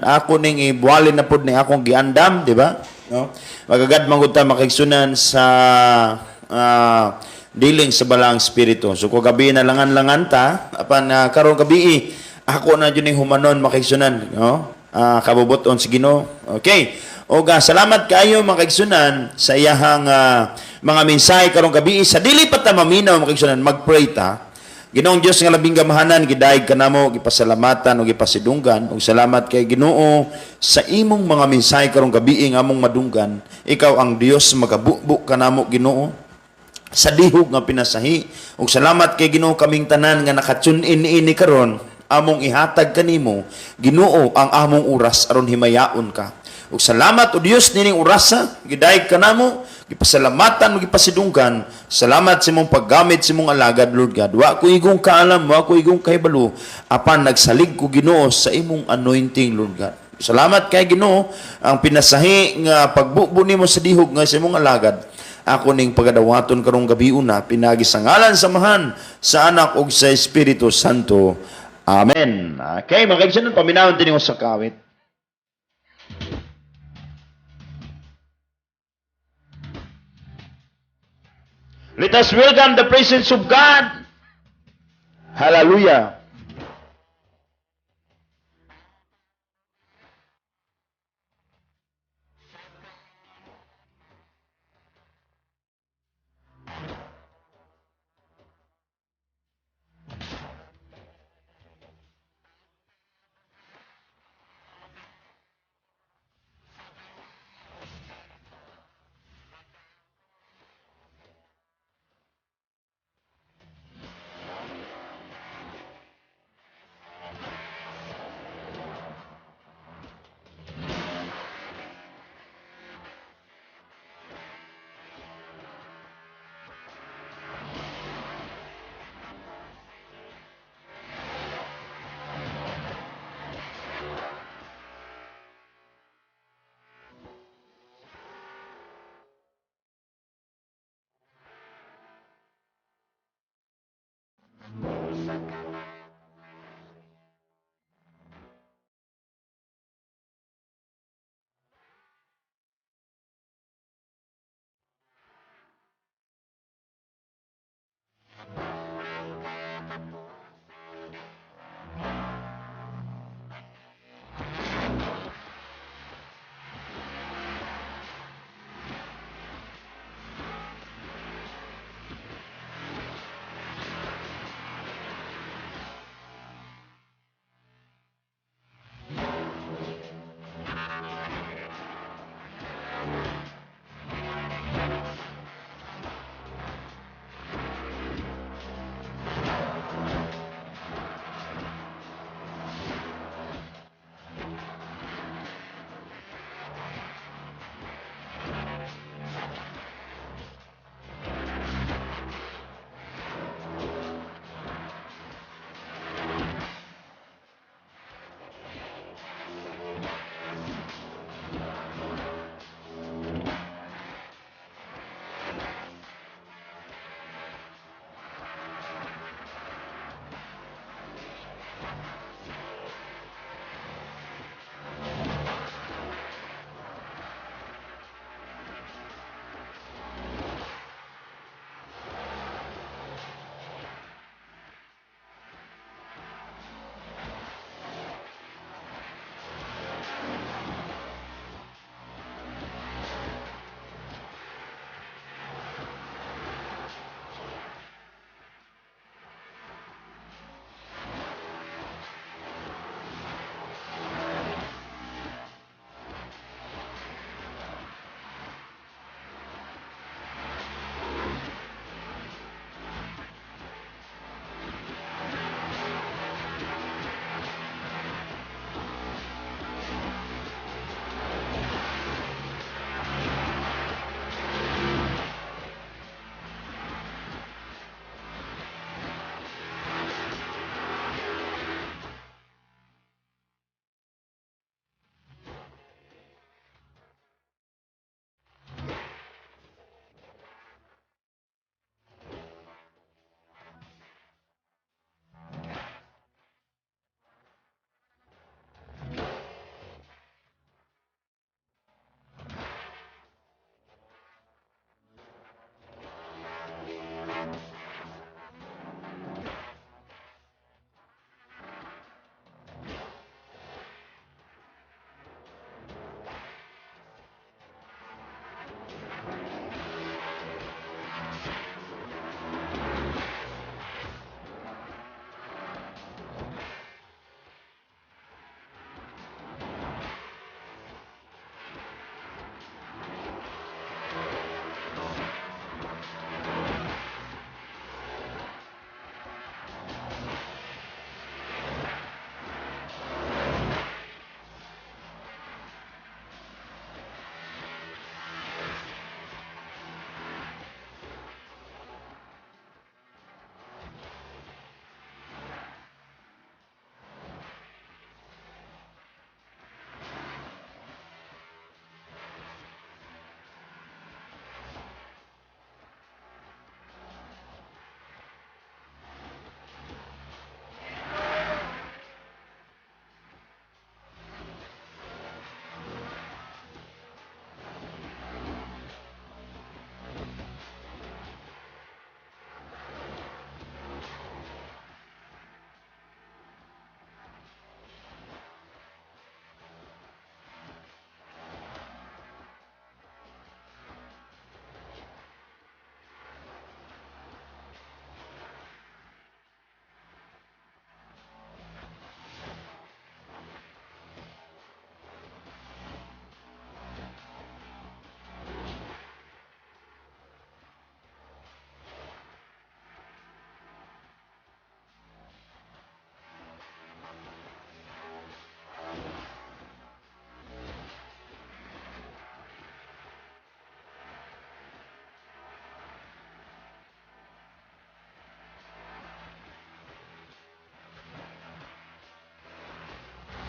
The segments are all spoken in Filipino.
Ako ning ibuhalin na pud ni akong giandam, di ba? No? Magagad man gud ta makigsunan sa dealing sa balang espiritu. So ko gabi na langan-langan ta apan karong gabi ako na jud ning humanon makigsunan, no? Kabubuton sa Ginoo. Okay. O salamat kayo makigsunan sa iyahang mga mensahe karong gabi sa dili pa ta maminaw makigsunan, mag-pray ta. Ginoong Dios nga labing gamahanan, gidayeg kanamo, gipasalamatan ug gipasidunggan ug salamat kay Ginoo sa imong mga mensahe karong gabi nga among madunggan. Ikaw ang Dios magabukbuk kanamo Ginoo sa dihog nga pinasahi. Ug salamat kay Ginoo kaming tanan nga nakatune-in ini karon among ihatag kanimo Ginoo ang among oras aron himayaon ka. Ug salamat o Dios nining orasa, gidayeg kanamo, gipasalamatan ug gipasidunggan. Salamat sa imong paggamit sa imong alagad, Lord God. Wa ko igong kaalam, wa ko igong kahibalo, apan nagsalig ko Ginoo sa imong anointing, Lord God. Salamat kay Ginoo ang pinasahi nga pagbubo nimo sa dihog nga sa imong alagad. Ako ning pagadawaton karong gabi una, pinagi sa ngalan samahan sa Anak ug sa Espiritu Santo. Amen. Okay, mga kaibigan, paminawon din sa kawit. Let us welcome the presence of God. Hallelujah.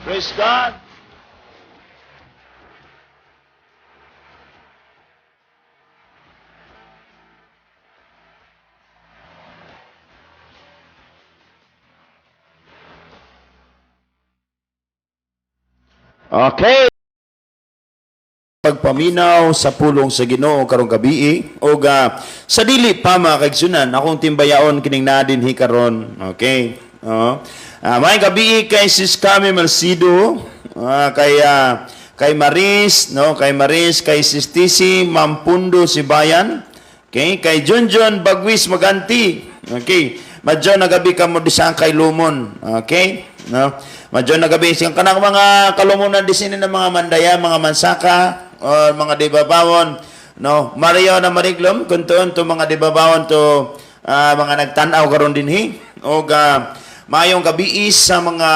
Praise God. Okay. Pagpaminaw sa pulong sa Ginoo karong gabi o sa dili pa mga kaigsunan akong timbayaon kining nadinhi karon. Okay. May gabi kay Sis Cami Malcido, kay Maris, no, kay Maris, kay Sis Tisi Mampundo Sibayan, okay, kay Junjun Bagwis Maganti. Okay. Madyo na gabi kamo disang kay Lumon. Okay? No. Madyo na gabi siyang kanang mga kalumunan disinin ng mga mandaya, mga mansaka, o mga dibabawon, no, Mario na Mariglom kuntuon to mga dibabawon to mga nagtanaw karon dinhi o mayong gabi sa mga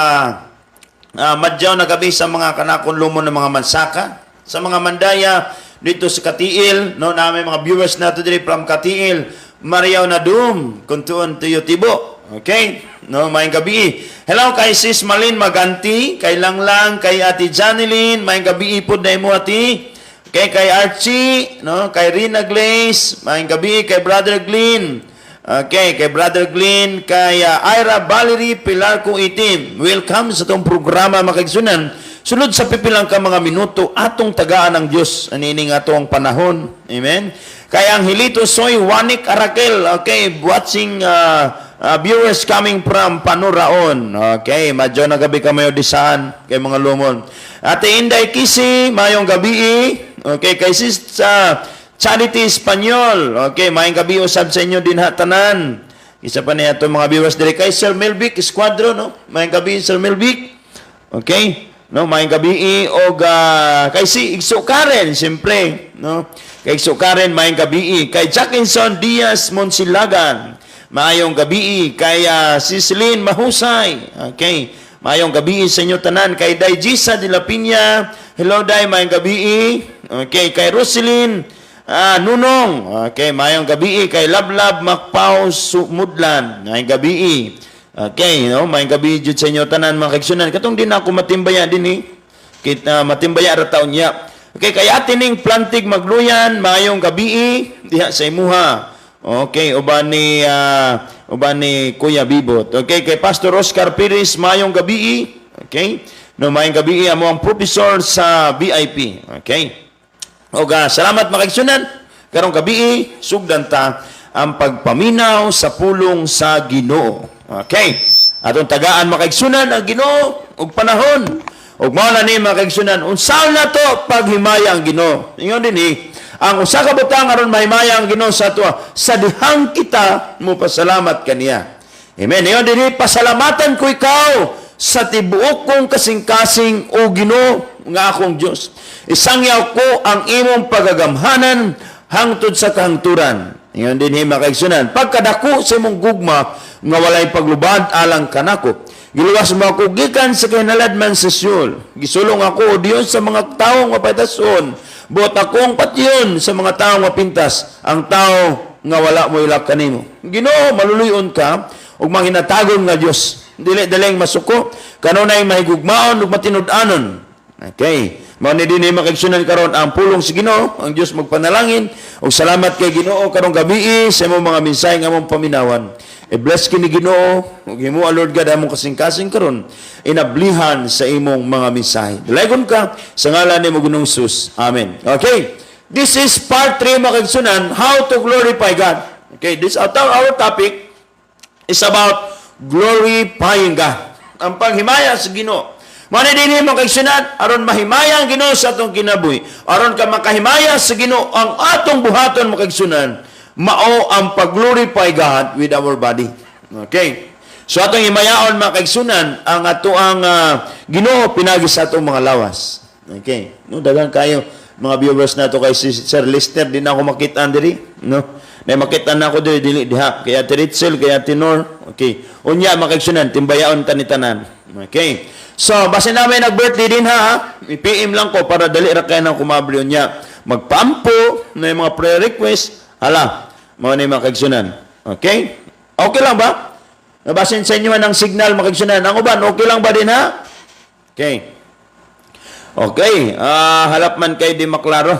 madyaw na gabi sa mga kanakon lumon ng mga mansaka, sa mga mandaya dito sa Katiil, no, namin mga viewers nato diri from Katiil, Mario na Dum kuntuon to Tibo. Okay? No, mayong gabi. Hello kay Sis Malin Maganti, kay Langlang, kay Ate Janeline, mayong gabi po na mo ati. Kay Archie, no, kay Rina Glaze, mayong gabi kay Brother Glenn. Okay, kay Brother Glenn, kay Ira Valerie Pilar kong itim. Welcome sa tong programa makaigsunan. Sulod sa pipilang ka mga minuto atong tagaan ng Dios anining atong panahon. Amen. Kay Angelito Soy Wanik Arakel, okay, watching viewers coming from Panuraon. Okay, madyo na gabi kamayo disaan kay mga lumon. Ate Inday Kisi, mayong gabi. Okay, kay Sis Charity Espanyol. Okay, mayong gabi usab sa inyo din hatanan. Isa pa niya itong mga viewers diri kay Sir Melvic Esquadro, no? Mayong gabi Sir Melvic. Okay, no, mayong gabi o kay si Igso Karen, siyempre, no? Kay Igso Karen, mayong gabi. Kay Jackinson Diaz Monsilagan, mayong gabi. Kay Cicilline Mahusay. Okay, mayong gabi sa inyo tanan. Kay Daijisa de la Piña, hello Day, mayong gabi. Okay, kay Roselyn Nunong, okay, mayong gabi. Kay Lablab Macpao Mudlan, mayong gabi. Okay, no, mayong gabi jud sa inyo tanan mga kaigsunan. Katong din ako matimbaya din kita matimbaya ra taon niya. Okay, kay atining Plantig Magluyan, mayong gabi diha sa imuha. Okay, uban ni Kuya Bibot. Okay, kay Pastor Oscar Perez, mayong gabi. Okay, no, mayong gabi amo ang professor sa VIP. Okay. Salamat mga kaigsunan. Karong gabi sugdan ta ang pagpaminaw sa pulong sa Ginoo. Okay. Atong tagaan mga kaigsunan ang Ginoo ug panahon. Ug mao na ni mga kaigsunan unsaon na to paghimaya ang Ginoo. Ingon dinhi ang usa ka butang aron mahimaya ang Ginoo sa ato sa dihang kita mo pasalamat kaniya. Amen. Ingon dinhi pasalamatan ko ikaw sa tibuok kong kasing-kasing o Ginoo nga akong Dios. Isangyaw ko ang imong pagagamhanan hangtod sa kahangturan. Ingon dinhi mga kaigsunan pagkadako sa imong gugma nga walay paglubad alang kanako. Giluwas mo ako gikan sa kinaladman sa Seol. Gisulong ako o Dios sa mga taong mapatason. Buot akong patyon sa mga taong mapintas. Ang tao nga wala mo ilak kanimo. Ginoo, maluluyon ka ug manginatagon nga Dios. Dili daling masuko kanunay mahigugmaon ug matinud-anon. Okay. Mao ni dinhi makaigsunan karon ang pulong sa Ginoo, ang Dios magpanalangin ug salamat kay Ginoo karong gabi sa imong mga mensahe nga among paminawan. I-bless kini Ginoo ug himo Lord God among kasing-kasing karon inablihan sa imong mga mensahe. Dalaygon ka sa ngalan ni Ginoong Hesus. Amen. Okay. This is part 3 makaigsunan, how to glorify God. Okay, this our topic is about glorifying God. Ang paghimaya sa Ginoo. Mani dinhi mga kaigsunan aron mahimaya ang Ginoo sa atong kinabuhi. Aron ka makahimaya sa Ginoo ang atong buhaton mga kaigsunan, mao ang pag-glorify God with our body. Okay. So atong himayaon mga kaigsunan ang atoang Ginoo pinagi sa atong mga lawas. Okay. No, daghang kayo mga viewers nato kay si Sir Lester din ako makita diri, no. Nay makita na ako dili diha kay Ate Ritzel, kay Ate Nor. Okay. Unya mga kaigsunan timbayaon tanan. Okay. So, basta namin nag-birthday din ha. I-PM lang ko para dali ra kayo ng kumabli niya. Magpampo na yung mga prayer request. Hala, mga na yung mga kaigsunan. Okay? Okay lang ba? Nabasin sa inyo ng signal mga kaigsunan. Ang uban, okay lang ba din ha? Okay. Okay, halap man kay di maklaro.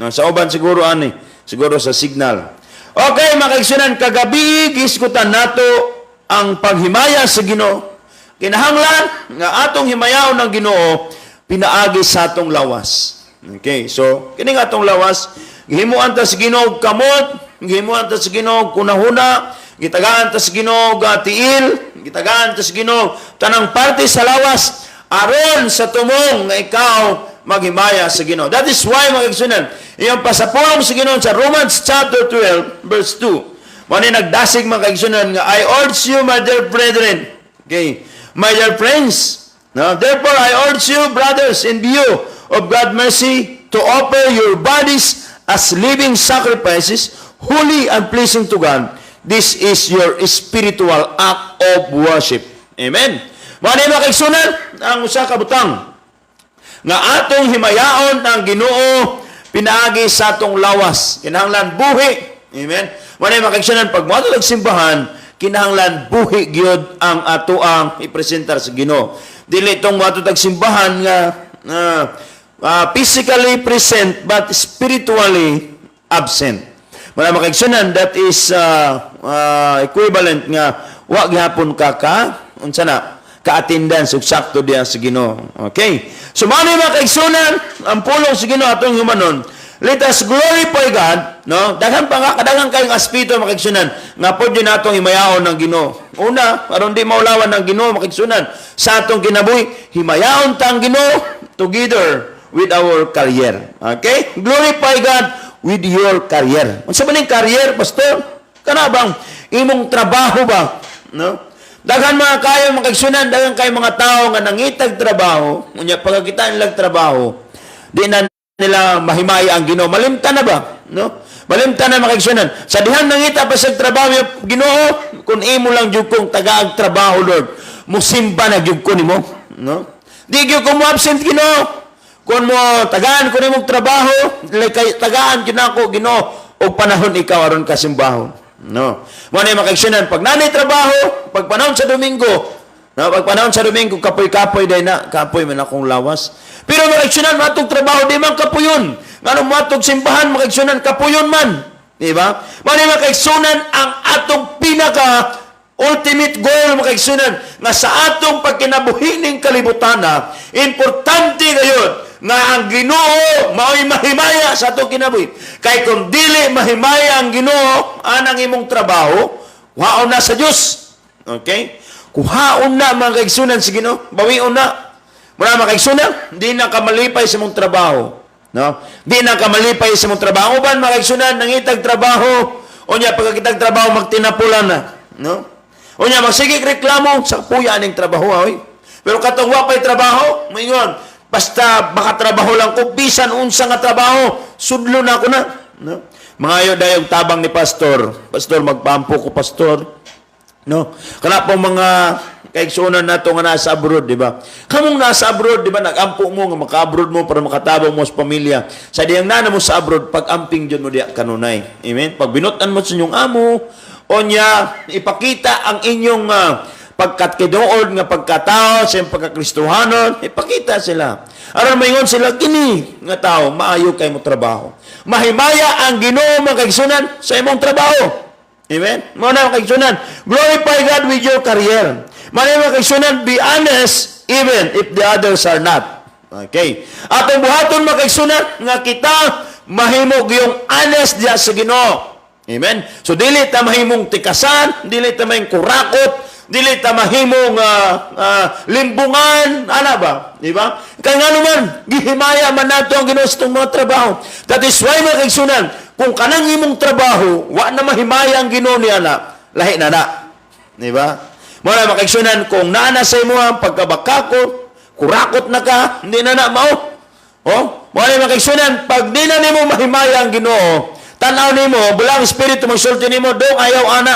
No, sa uban siguro ani, siguro sa signal. Okay, mga kaigsunan, kagabi giskutan nato ang paghimaya sa Ginoo. Kinahanglan nga atong himayaon ng Ginoo pinaagi sa atong lawas. Okay, so kini nga atong lawas, gihimuan ta sa Ginoo kamot, gihimuan ta sa Ginoo kunahuna, gitagaan ta sa Ginoo tiil, gitagaan ta sa Ginoo tanang parte sa lawas aron sa tumong nga ikaw maghimaya sa Ginoo. That is why, mga kaigsunan, iyang pasapulong sa Ginoo sa Romans chapter 12 verse 2. Mani nagdasig, mga kaigsunan, nga I urge you, my dear brethren, okay, my dear friends, no? Therefore I urge you, brothers, in view of God's mercy, to offer your bodies as living sacrifices, holy and pleasing to God. This is your spiritual act of worship. Amen. Mani mga kaigsunan, ang usa ka butang nga atong himayaon ang Ginoo pinaagi sa atong lawas. Kinahanglan buhi. Amen. Mani mga kaigsunan, pag moadto og simbahan, kinahanglan buhi gyud ang atoang ipresentar sa Ginoo. Dili tong moadto og simbahan nga physically present but spiritually absent. Mani mga kaigsunan, that is equivalent nga wa gyapon ka unsa na ka-attendance ug sakto diya sa Ginoo. Okay? So mao ni mga kaigsunan, ang pulong sa Ginoo atong humanon. Let us glorify God, no? Daghan pa nga kadaghan kayong aspeto mga kaigsunan nga pwede natong himayaon ng Ginoo. Una, aron di maulawan ng Ginoo mga kaigsunan sa atong kinabuhi, himayaon ta ang Ginoo together with our career. Okay? Glorify God with your career. Unsa man ning career, pastor? Kana bang imong trabaho ba? No? Daghan mga kayo, mga kaigsunan, daghan kayo mga tao nga nangitag trabaho, unya pagkakita nilang trabaho, di na nila mahimaya ang Ginoo. Malimtan na ba? No? Malimtan na mga kaigsunan. Sa dihan nangita pa sa trabaho, yung Ginoo, kung imo lang jud kong tagaag trabaho, Lord, musimba na jud ko nimo. No? Di jud ko mo absent, Ginoo. Kung mo tagaan ko nimong trabaho, tagaan jud nako Ginoo, og panahon ikaw aron ka simbahon. No. Mo na makaigsyonan pag nanay trabaho, pag panahon sa Domingo, no, pag panahon sa Domingo kapoy-kapoy day na, kapoy man akong lawas. Pero makaigsyonan matog trabaho di man kapuyon. Ngano matog simbahan makaigsyonan kapuyon man, di ba? Mo na makaigsunan ang atong pinaka ultimate goal makaigsyonan nga sa atong pagkinabuhining kalibutan na importante gayud nga ang Ginoo mao'y mahimaya sa atong kinabuhi. Kay kung dili mahimaya ang Ginoo anang imong trabaho, waon na sa Dios. Okay? Kuhaon na mga kaigsunan sa Ginoo, bawion na. Mura mga kaigsunan, di na ka malipay sa imong trabaho. No? Di na ka malipay sa imong trabaho. Uban mga kaigsunan, nangitag trabaho, unya pagkakitag trabaho magtinapulan na. No? Unya magsigig reklamo sa puya ning trabaho, oy. Pero katong wa pay trabaho, moingon, basta makatrabaho lang ko, bisan unsa nga trabaho, sudlo na ako na. No? Mga ayo dayong tabang ni pastor. Pastor, magpampo ko, pastor. No? Kana po mga kaigsunan nato nga nasa abroad, di ba? Kamong nasa abroad, di ba? Nag-ampo mo, nga maka-abroad mo para makatabang mo sa pamilya. Sa diyang nana mo sa abroad, pag-amping dyan mo diya kanunay. Amen? Pag binutan mo sa inyong amo, o niya, ipakita ang inyong pagkatkidood nga pagkatao sa iyong pagkakristohanon, ipakita sila. Aron maingon sila, kini nga tao, maayo kay mo trabaho. Mahimaya ang Ginoo mga kaigsunan sa imong trabaho. Amen? Muna mga kaigsunan, glorify God with your career. Mga kaigsunan, be honest even if the others are not. Okay? Atong buhaton mga kaigsunan, nga kita mahimog yung honest diya sa Ginoo. Amen? So, dili ta mahimong tikasan, dili ta mahimong kurakot, dili ta mahimong limbungan, ana ba? Di ba? Kaya nga naman, gihimaya man nato ang Ginoo sa itong mga trabaho. That is why mga kaigsunan, kung kanang imong trabaho, wa na mahimaya ang Ginoo niya na, lahi na na. Di ba? Mga mga kaigsunan, kung naana sa imo ang pagkabakakot, kurakot na ka, hindi na na mao. Oh, mga kaigsunan, pag di na nimo mahimaya ang Ginoo, tanaw nimo, bulang espiritu magsulti nimo, dong ayaw ana.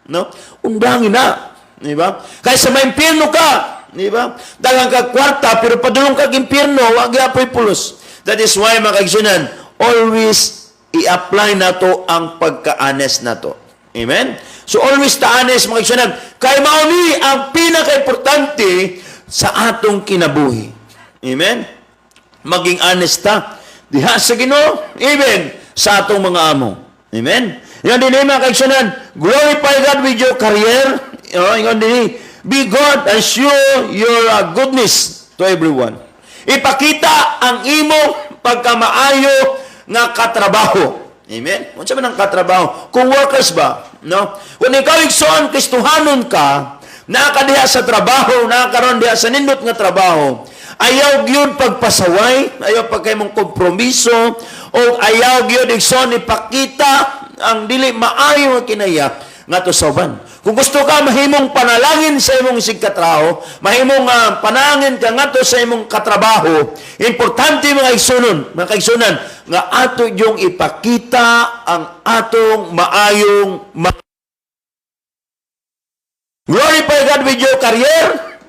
No? Undangin na. Di ba? Kaya sa may impyerno ka, di ba? Dagang ka kwarta, pero padulong ka impyerno, wag apoy pulos. That is why, mga kaigsunan, always i-apply na to ang pagka-honest na to. Amen? So, always ta honest, mga kaigsunan. Kaya mauni ang pinaka-importante sa atong kinabuhi. Amen? Maging honesta diha sa Ginoo, even sa atong mga amo. Amen? Yan din mga kaigsunan, glorify God with your career. Yan din, be God and show your goodness to everyone. Ipakita ang imo pagkamaayo nga katrabaho. Amen? Kung sabi ng katrabaho, kung workers ba, no? Kung ikaw igsoon, Kristohanon ka, nakadiha sa trabaho, nakakaroon diha sa nindot nga trabaho, ayaw gyud pagpasaway, ayaw pagkaymong kompromiso, o ayaw gyud igsoon ipakita ang dili maayo nga kinaya nga to sa uban. Kung gusto ka mahimong panalangin sa imong sigkatraho, mahimong panangin ka ngadto sa imong katrabaho, importante mga kaigsunan nga ato yung ipakita ang atong maayong glorify God with your career.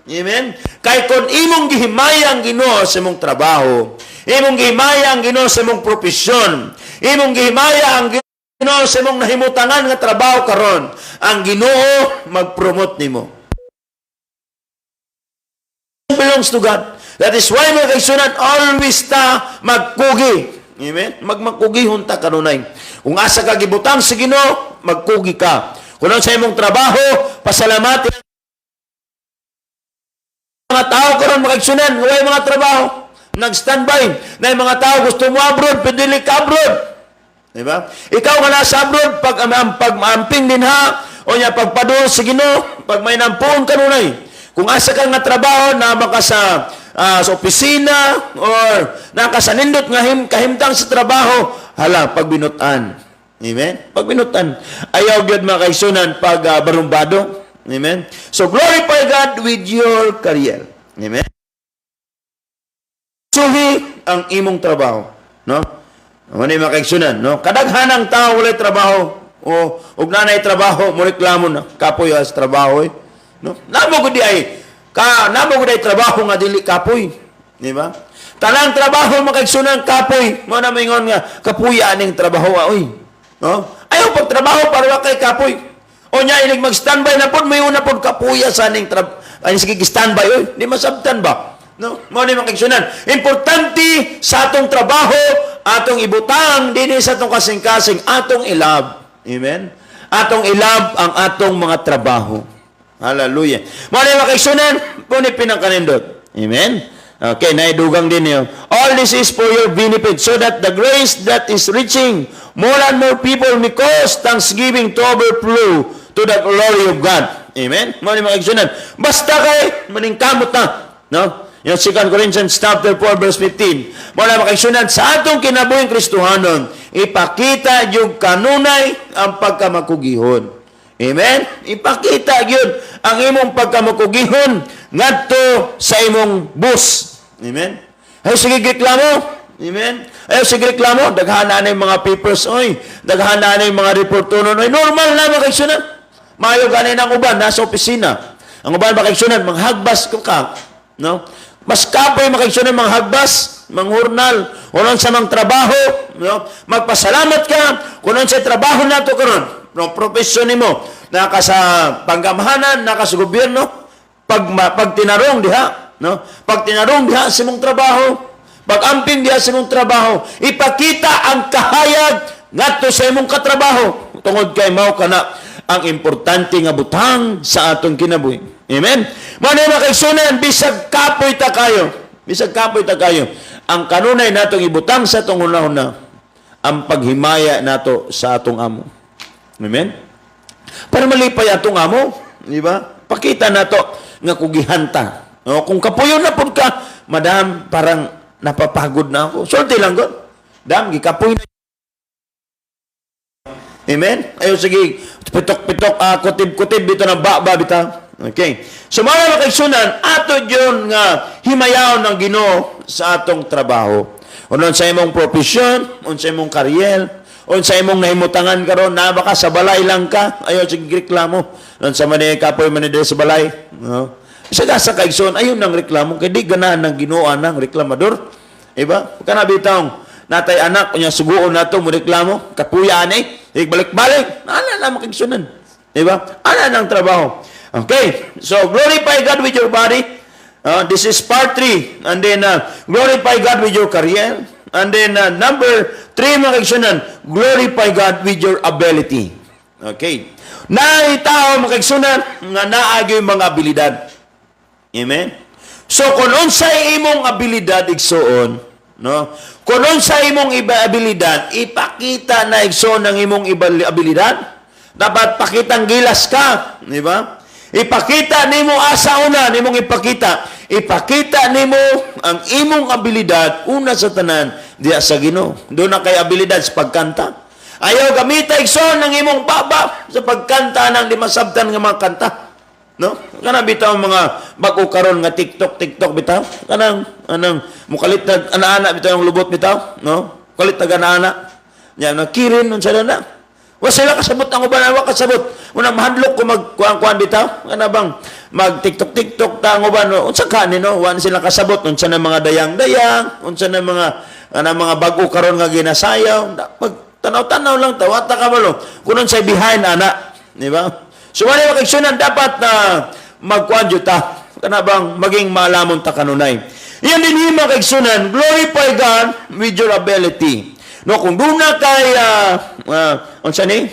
Amen? Kay kung imong gihimaya ang Ginoo sa imong trabaho, imong gihimaya ang Ginoo sa imong profesyon, imong gihimaya ang Ginoo sa imong nahimutangan nga trabaho karon, ang Ginoo mag-promote nimo. Belongs to God. That is why mga kaigsunan, always ta magkugi. Amen? Magmakugihon ta kanunay. Kung asa ka gibutang sa Ginoo, magkugi ka. Kung sa imong trabaho, pasalamati mga tao karon mga kaigsunan, way mga trabaho, nag-standby, na yung mga tao gusto mo abroad, pwede ka abroad. Diba? Ikaw nga nasa abroad, pag-maamping din ha, o niya pagpadoon sa Ginoo, pag may nampuon kanunay. Kung asa ka nga trabaho, na maka sa opisina, or nakasanindot nga kahimtang sa trabaho, hala, pagbinutan. Amen? Pagbinutan. Ayaw gyud mga kaigsunan pag barumbado. Amen? So, glorify God with your career. Amen? Suhi ang imong trabaho. No? Ano yung mga kaigsunan, no? Kadaghanang tao walay trabaho. O, ug nanay trabaho, mo reklamo na. Kapoy as trabaho, eh. No? Namo ko di ay, namo ko di ay trabaho nga dili kapoy. Di ba? Tanang trabaho, mga kaigsunan, kapoy. Mo na mingon nga, kapuya aning trabaho, oy. No? Ayaw pagtrabaho para kay kapoy. O niya, ilig mag-standby na po, may una po kapuya sa aning trabaho. Ay, sige, standby, oy. Di masabtan ba? No? Mo na mga kaigsunan. Importante sa atong trabaho, atong ibutang, din sa atong kasing-kasing, atong ilab. Amen? Atong ilab ang atong mga trabaho. Hallelujah. Mo na mga kaigsunan, punit pinangkanindot. Amen? Okay, naidugang din yun. All this is for your benefit, so that the grace that is reaching more and more people may cause thanksgiving to overflow to the glory of God. Amen? Mo na mga kaigsunan. Basta kay, maningkamot na. No? Yung 2 Corinthians chapter 4 verse 15. Mula makaigsunan sa atong kinabuhing Kristohanon, ipakita yung kanunay ang pagkamakugihon. Amen? Ipakita yun ang imong pagkamakugihon ngadto sa imong bus. Amen? Ay sige reklamo. Amen? Ay sige reklamo. Daghana na yung mga papers. Oy, daghana na yung mga reportunon. Oy, normal na makaigsunan. Mayo ganin ang uban nasa opisina. Ang uban makaigsunan, manghagbas ka. No? Mas kapoy makaigsunan mga hagbas, mga hurnal, unon sa mga trabaho, no? Magpasalamat ka, unon sa trabaho nato karon, no? Profesyon nimo, naka sa panggamahanan, naka sa gobyerno, pag tinarong diha, no? Pag tinarong diha sa imong trabaho, pag amping diha sa imong trabaho, ipakita ang kahayag ngadto sa imong katrabaho. Tungod kay mao kana ang importante nga butang sa atong kinabuhi. Amen? Muna makaigsunan, bisag kapoy ta kayo. Bisag kapoy ta kayo. Ang kanunay natong ibutang sa itong una-una, ang paghimaya nato sa atong amo. Amen? Para malipay atong amo, di ba? Pakita nato nga kugihanta. O, kung kapuyon na po ka, madam, parang napapagod na ako. Sulti lang ko. Dam, gikapoy na. Amen? Ayaw, sige, pitok-pitok, kutib-kutib, dito na ba bita. Okay. So, mga kaigsunan, ato yun nga himayaw ng Ginoo sa atong trabaho. Unon sa imong profesyon, unon sa imong karyel, unon sa imong nahimutangan karon na baka sa balay lang ka, ayaw sige reklamo. Unon sa manay kapoy manay sa balay. No? Isa sa kaigsunan, ayaw nang reklamo, kaya di ganahan ng Ginoo ng reklamador. Diba? Kana bitong natay anak, kunya suguon nato mo reklamo, kapuya ani, balik-balik, ana na makaigsunan. Diba? Ana ng trabaho. Okay, so glorify God with your body. This is part 3. And then, glorify God with your career. And then, number 3, mga kaigsunan, glorify God with your ability. Okay. Naitao, mga kaigsunan, nga naagyo yung mga abilidad. Amen? So, kung unsay imong abilidad, igsoon, no? Kung unsay imong abilidad, ipakita na igsoon ng imong abilidad. Dapat pakitang gilas ka. Di ba? Ipakita nimo asa una, nimong ipakita. Ipakita nimo ang imong abilidad una sa tanan diya sa Ginoo. Doon na kay abilidad sa pagkanta. Ayaw gamita igsoon ng imong baba sa pagkanta ng di masabtan nga mga kanta. No? Kana bitaw mga bago karon nga TikTok bitaw. Anang mukalit na ana bitaw yung lubot bitaw, no? Kalit na ana. Nya na kirin unsa na. Wa sila kasabot ang uban, wa kasabot. Una mahadlok ko magkuan bitaw. Kana bang mag TikTok ta ang uban, unsa kanin no? Wa sila kasabot unsa na mga dayang-dayang, unsa na mga bago karon nga ginasayaw. Pag tanaw-tanaw lang ta, wa ta kabalo. Kunon say behind ana, di ba? So wala makigsunan dapat na magkuan ta. Kana bang maging maalamon ta kanunay. Iyan din hima kaigsunan, glorify God with your ability. No, kung doon na kay unsa ni?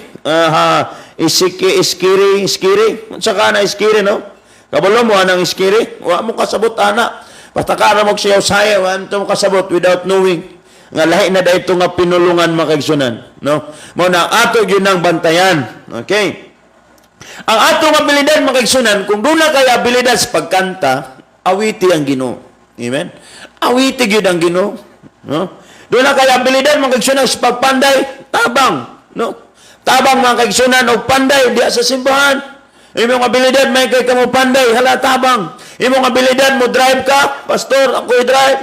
Iskiri. Unsa ka na iskiri, no? Kabalo mo anang iskiri? Wa mo kasabot ana. Basta ka ra mo siyaw saya, wa mo kasabot without knowing. Nga lahi na dayto nga pinulungan makaigsunan, no? Mo na ato gyud nang bantayan. Okay? Ang atong abilidad makaigsunan, kung doon na kay abilidad sa pagkanta, awiti ang Ginoo. Amen? Awiti gyud ang Ginoo, no? Doon na kay abilidad mga kaigsunan sa pagpanday, tabang, no? Tabang mga kaigsunan o panday diya sa simbahan. Imong abilidad may kay kamo panday, hala tabang. Imong abilidad mo drive ka, pastor, ako drive.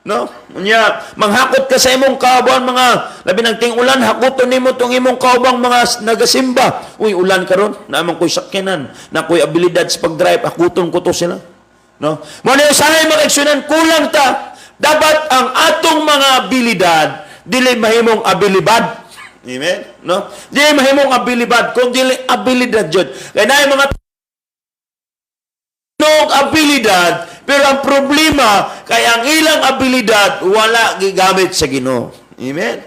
No? Unya, manghakot ka sa imong kauban mga labi ng ting-ulan, hakuton nimo tong imong kaubang mga nagasimba. Uy, ulan karon, naamang ko'y sakyanan, na ko'y abilidad sa pag-drive, hakuton ko to sila. No? Muna yung sahay mga kaigsunan, kulang ta. Dapat ang atong mga abilidad dili mahimong abilibad. Amen? No? Dili mahimong abilibad, kung dili abilidad jud. Kaya na yung mga abilidad, pero ang problema kay ang ilang abilidad wala gigamit sa Ginoo. Amen?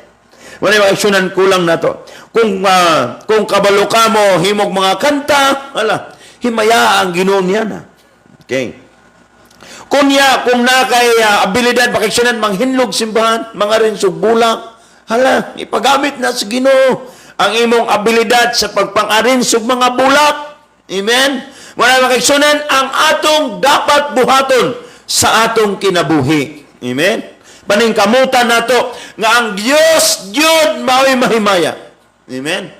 Wala yung aksyonan kulang na to. Kung kabalo ka mo, himog mga kanta, wala, himaya ang Ginoo niya na. Okay? Kung na kay abilidad pakiksyonan manghinlog simbahan, mga rinsog bulak, hala, ipagamit na sa Ginoo ang imong abilidad sa pagpang-arinsog mga bulak. Amen? Wala makiksyonan ang atong dapat buhaton sa atong kinabuhi. Amen? Paningkamutan nato nga ang Dios Diyon mao'y mahimaya. Amen?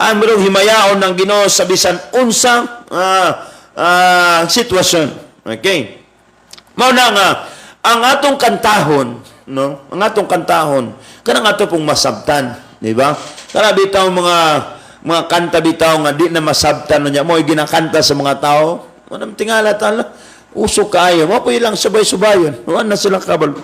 Ang merong himayaon ng Ginoo sa bisan unsang sitwasyon. Okay? Mao na nga ang atong kantahon, no? Ang atong kantahon kanang ato pong masabtan, di ba? Kana bitaw mga kanta bitaw nga di na masabtan niya mo ginakanta sa mga tao. Manam tingala tala usok kaayo mo po ilang subay-subayon. Wa na sila kabalo.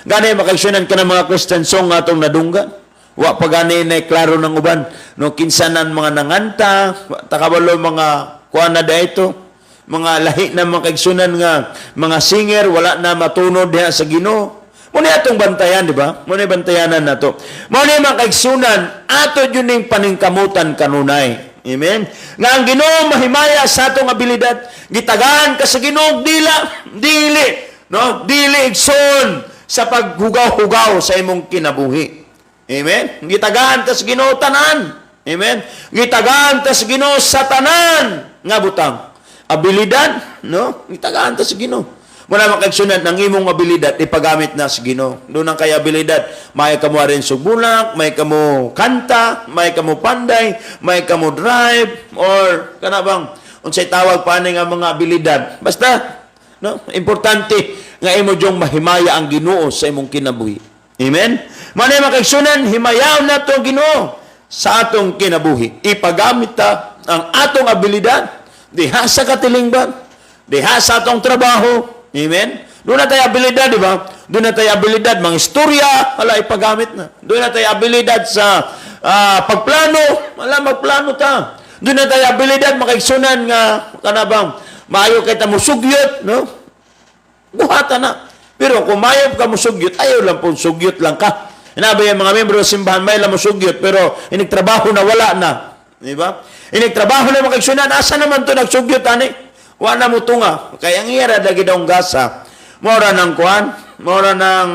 Gani makaigsunan ka ng mga Christian song nga atong nadunggan. Wa pa gani na klaro ng uban no kinsanan mga nanganta, takabalo mga kuan na dayto. Mga lahi na makaigsunan nga mga singer wala na matunod diha sa Ginoo. Muna atong bantayan, di ba? Muna bantayanan na to. Muna makaigsunan ato yun yung paningkamutan kanunay. Amen? Nga ang Ginoo mahimaya sa atong abilidad. Gitagaan ka sa Ginoo dili, no? Dili igsoon sa paghugaw-hugaw sa imong kinabuhi. Amen? Gitagaan ka sa Ginoo tanan. Amen? Gitagaan ka sa Ginoo sa tanan nga butang. Abilidad, no? Itagaan ta sa Ginoo. Wala makaigsunan ng imong abilidad ipagamit na sa Ginoo. Doon ang kay abilidad, may kamo rin sugbulak, may kamo kanta, may kamo panday, may kamo drive or kana bang unsay tawag pa nga mga abilidad. Basta, no? Importante nga imo jong mahimaya ang Ginoo sa imong kinabuhi. Amen. Manay makaigsunan himayaw nato Ginoo sa atong kinabuhi. Ipagamit ta ang atong abilidad diha sa katilingban, diha sa atong trabaho. Amen? Doon na tayo abilidad, di ba? Doon na tayo abilidad, mga istorya, wala ipagamit na. Doon na tayo abilidad sa pagplano, wala magplano ta. Doon na tayo abilidad, makaigsunan nga, kanabang, maayo kay ta mo sugyot, no? Buhatan na. Pero kung mayab ka mo sugyot, ayaw lang po sugyot lang ka. Inabi yung mga membro sa simbahan, may lang mo sugyot, pero inigtrabaho na wala na. Di ba? Inigtrabaho na makiksunan, asa naman to nagsugyot, ani? Wala mo tunga. Kaya ang iyara, lagi daw gasa. Mora ng kuhan, mora ng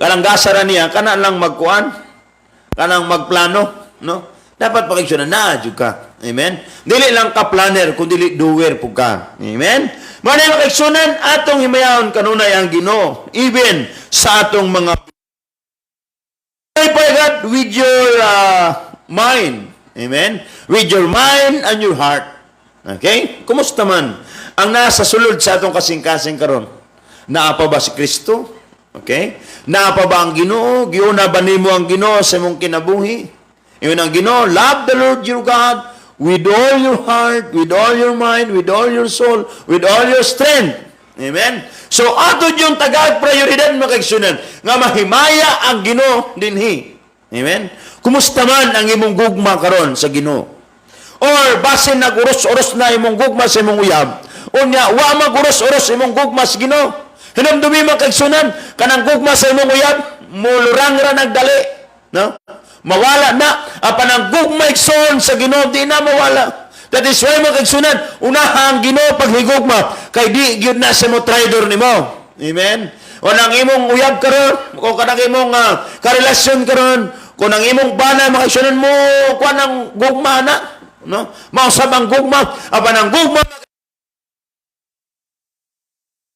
kanang gasa ra niya, kana lang magkuhan, kanang magplano, no? Dapat makiksunan na, ka. Amen? Dili lang ka planner, kung dili doer po ka. Amen? Manay makiksunan, atong himayahon kanunay ang Ginoo, even sa atong mga pray God with your mind. Amen? With your mind and your heart. Okay? Kumusta man? Ang nasa sulod sa atong kasing-kasing karon, naa pa ba si Kristo? Okay? Naa pa ba ang Ginoo? Giuna ba nimo ang Ginoo sa imong kinabuhi? Iyon ang Ginoo, love the Lord your God with all your heart, with all your mind, with all your soul, with all your strength. Amen? So, ato yung tagag prioridad makiksunan nga mahimaya ang Ginoo dinhi. Amen? Kumusta man ang imong gugma karon sa Ginoo? Or basin nag-uros-uros na imong gugma sa imong uyab, unya wa mag-uros-uros imong gugma sa Ginoo. Hinamdumi makiksunan kanang gugma sa imong uyab, mulurang ra nagdali, no? Mawala na apan ang gugma igsoon sa Ginoo di na mawala. That is why makigsunan, unaha ang Ginoo paghigugma, kay di gyud na sa mo traidor nimo. Amen? O nang imong uyab karon, o kanang imong karelasyon karon, kung ang imong bana makigsunan mo, kuan ang gugma na, no? Mausab ang gugma, apan ang gugma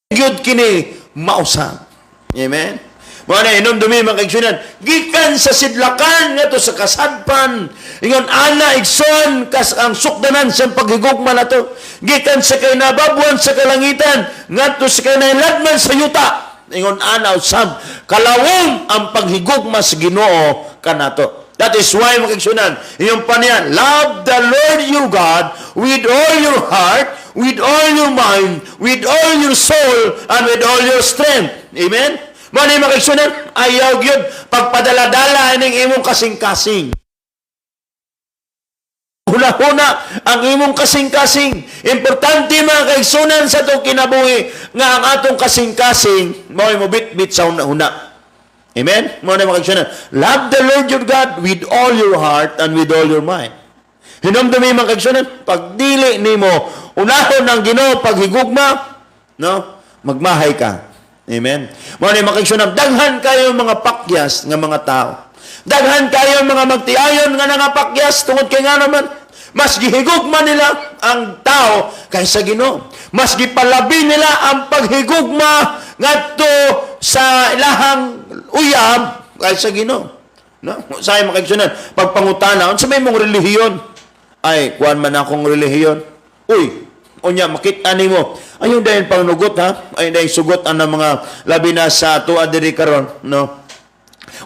gyud kini mausab. Amen? Mga inumdumi makigsunan, gikan sa sidlakan nga to sa kasadpan, ingon ana igsoon kas ang sukdanan sa paghigugma na to, gikan sa kay nababuan sa kalangitan, nga to sa kay nailadman sa yuta, ingon ana usab, kalawom ang paghigugma sa Ginoo kanato. That is why makigsunan, iyong paniyan, love the Lord your God with all your heart, with all your mind, with all your soul, and with all your strength. Amen? Mani makigsunan, ayaw yun, pagpadala-dala ng imong kasing-kasing. Huna-huna ang imong kasing-kasing. Importante mga kaigsunan sa itong kinabuhi nga ang atong kasing-kasing maway mo bit-bit sa huna-huna. Amen? Mani makigsunan, love the Lord your God with all your heart and with all your mind. Hinumdumi mga kaigsunan, pagdili nimo, unahon ang Ginoo paghigugma, no? Magmahay ka. Amen. Muna makiksunab, daghan kayo mga pakyas nga mga tao. Daghan kayo mga magtiayon nga nga pakyas, tungod kay nga naman, mas gihigugma nila ang tao kaysa Ginoo. Mas gipalabi nila ang paghigugma ngadto sa ilahang uyab kaysa Ginoo. No? Sa makiksunan, pagpangutana, unsa may mong relihiyon? Ay, kuan man akong relihiyon. Uy, unya makita nimo ayun dayon pangnugot ha, ayun dayon sugot ang mga labi na sa tuwa diri karon, no?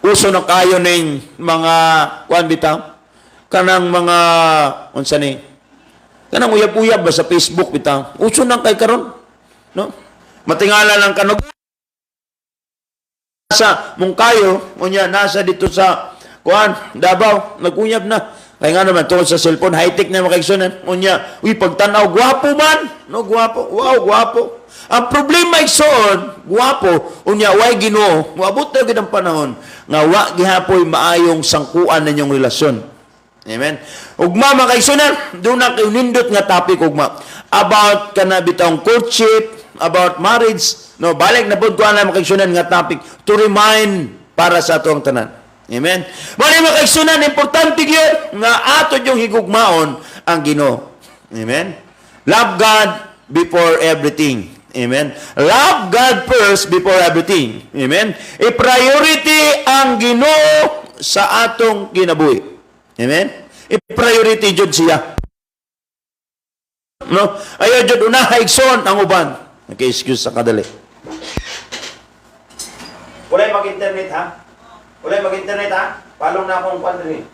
Uso na kayo ning mga kuan bitaw, kanang mga unsa ni, kanang uyab-uyab ba sa Facebook bitaw, uso na kay karon, no? Matingala lang kanog sa mong kayo unya nasa dito sa kuan Davao, naguyab na. Kaya nga naman, tungkol sa cellphone, high-tech na makiksunan. Unya, uy, pagtanaw, gwapo man. No, gwapo. Wow, gwapo. Ang problema igsoon, gwapo. Unya, way Ginoo. Muabot na ang panahon. Nga, wa gihapoy maayong sangkuan ninyong relasyon. Amen? Ugma, makiksunan, doon na kayo nindot nga topic, ugma. About kanabitang courtship, about marriage. No, balik na po ko na makiksunan nga topic to remind para sa ato ang tanan. Amen. Mali makaigsunan, importante yun nga ato yung higugmaon ang Ginoo. Amen. Love God before everything. Amen. Love God first before everything. Amen. I-priority ang Ginoo sa atong kinabuhi. Amen. I-priority jud siya. No? Ayaw jud unahay igsoon ang uban. Okay, excuse sa kadali. Wala mag-internet ha? Wala mag-internet ha? Palong na akong pandri.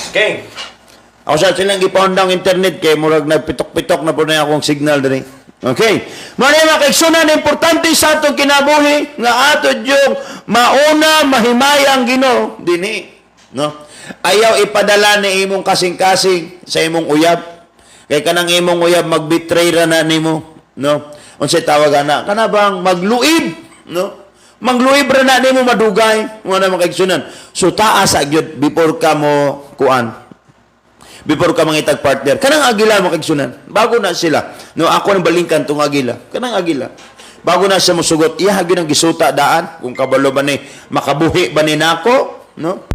Okay. Ako sa silang gipaundang internet kay murag nagpitok-pitok na po na akong signal diri. Okay. Manila kaigsunan, importante sa atong kinabuhi nga ato yung mauna mahimaya ang Ginoo dinhi. No? Ayaw ipadala ni imong kasing-kasing sa imong uyab. Kay kanang imong uyab magbetray ra na nimo, no? Unsay tawag ana? Kana bang magluib, no? Magluib ra na nimo madugay, mo na makaigsunan. So taas gyud before ka mo kuan. Before ka mangitag partner. Kanang agila makaigsunan. Bago na sila. No, ako nang balingkan tong agila. Kanang agila. Bago na siya musugot, iya gyud ang gisuta daan kung kabalo ba ni makabuhi ba ni nako, no?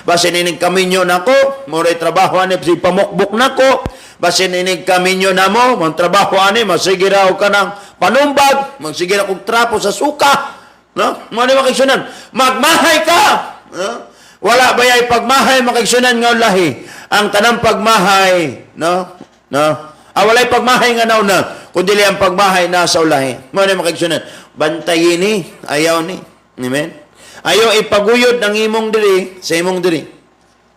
Basin inig kaminyo nako, moray trabaho ani si pamukbuk nako. Basin inig kaminyo namo, mong trabaho ani masige raw ka ng panumbag, magsige ra kog trapo sa suka, no? Mo ni makaigsunan, magmahay ka, no? Wala bayay pagmahay makaigsunan nga lahi. Ang tanang pagmahay, no? No? Walay pagmahay nga nauna, kundi ang pagmahay na sa ulahi. Mo ni makaigsunan, bantayin ni, ayaw ni. Amen. Ayaw ipaguyod ng imong diri sa imong diri.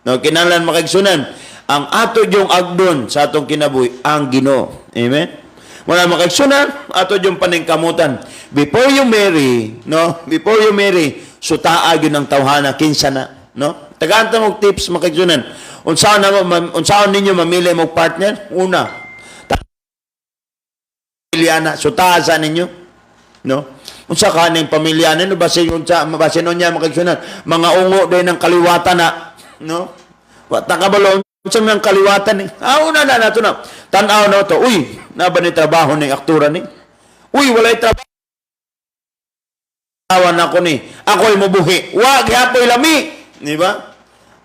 No, kinahanglan makaigsunan ang ato yung agdon sa atong kinabuhi ang Ginoo. Amen. Wala makaigsunan ato yung paningkamutan. Before you marry, no? Before you marry, sutaa gyud ang tawhana kinsa na, no? Tagaan ta mo tips makaigsunan. Unsaon ninyo mamili mo partner? Una, piliana, sutaa sa ninyo, no? Unsa kaning pamilya nino basin unsa mabasin niya makaigsunan mga ungo din ng kaliwatan na, no? Wa ta kabalo unsa man kaliwatan ni. Una na nato na. Tan-aw na to. Uy, na ba ni trabaho ni aktura ni? Uy, walay trabaho. Awan ako ni. Ako'y mubuhi. Wa gihapoy lami, di ba?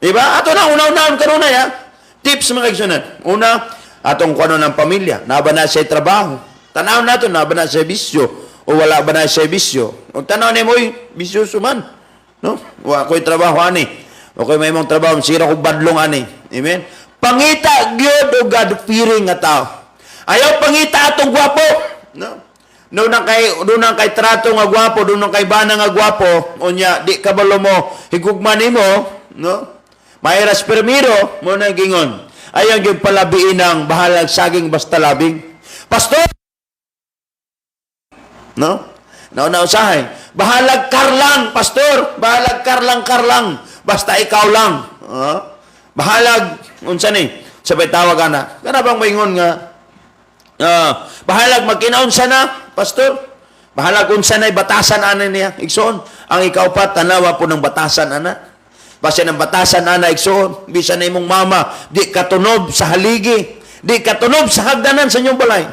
Di ba? Ato na una-unaon kanunay ha. Tips makaigsunan. Una, atong kuno ng pamilya, na ba na siya trabaho? Tan-aw nato na ba na siya bisyo? O wala ba na siya bisyo? O tanaw ni mo, bisyo suman. No? Wa ko'y trabaho ani. O ko'y may mong trabaho, sira ko badlong ani. Amen? Pangita, gyud o God-fearing nga tao. Ayaw pangita atong gwapo. No? Doon nang kay trato nga gwapo, doon nang kay bana nga gwapo, o niya, di kabalo mo, higugman mo, no? Mayras permiro, mo na gingon. Ayaw yung palabiin ng bahalag saging basta labing. Pastor! No? Nausahay. Bahalag karlang, pastor. Bahalag karlang. Basta ikaw lang. Bahalag, unsa ni? Sabay tawag na. Kana bang maingon nga? Bahalag magkinaunsa na, pastor. Bahalag unsa na batasan ana niya. Igsoon. Ang ikaw pa, tanawa po ng batasan ana. Basta ng batasan ana, igsoon. Bisa na imong mama, di katunob sa haligi. Di katunob sa hagdanan sa inyong balay.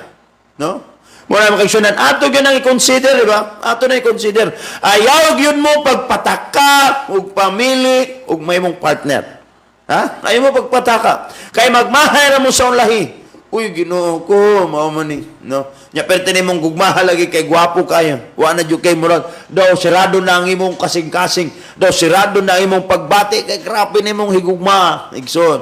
No? Muna makaigsunan, ato yun ang i-consider, di ba? Ato na i-consider. Ayaw yun mo pagpataka, ug pamili, ug may mong partner. Ha? Ayaw mo pagpataka. Kaya magmahay na mo sa lahi. Uy, Ginoo ko, maumani. No? Nya, pero tinimong gugmaha lagi kay gwapo kayo. Wa na dyan kay murag. Daw, sirado na ang imong kasing-kasing. Daw, sirado na ang imong pagbati. Kay krapi na imong higugma. Igsoon.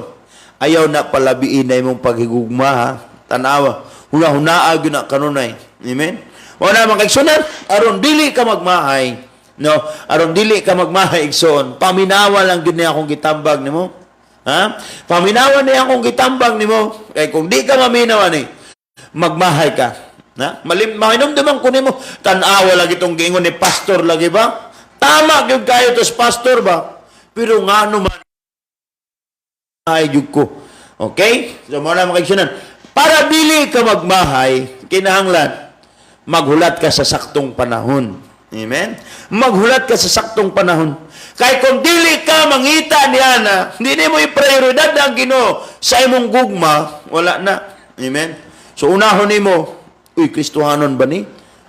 Ayaw na palabiin na imong paghigugma. Tanawa. Huna-hunaag yun na kanunay. Amen? Wala naman kaigsunan, aron dili ka magmahay. No? Aron dili ka magmahay, igsoon. Paminawa lang yun niya akong gitambag ni mo. Ha? Paminawa niya akong gitambag ni mo. Kaya kung di ka maminawa ni, magmahay ka. Ha? Mahinumduman ko ni mo, tanawa lagi itong gingon ni pastor lagi ba? Tama yun kayo tos pastor ba? Pero nga naman, ay yun ko. Okay? So, muna makaigsunan. Para dili ka magmahay, kinahanglan, maghulat ka sa saktong panahon. Amen? Maghulat ka sa saktong panahon. Kaya kung dili ka mangita niya na, hindi mo i-prioridad ang Ginoo sa imong gugma, wala na. Amen? So, unahon ni mo, uy, Kristohanon ba ni?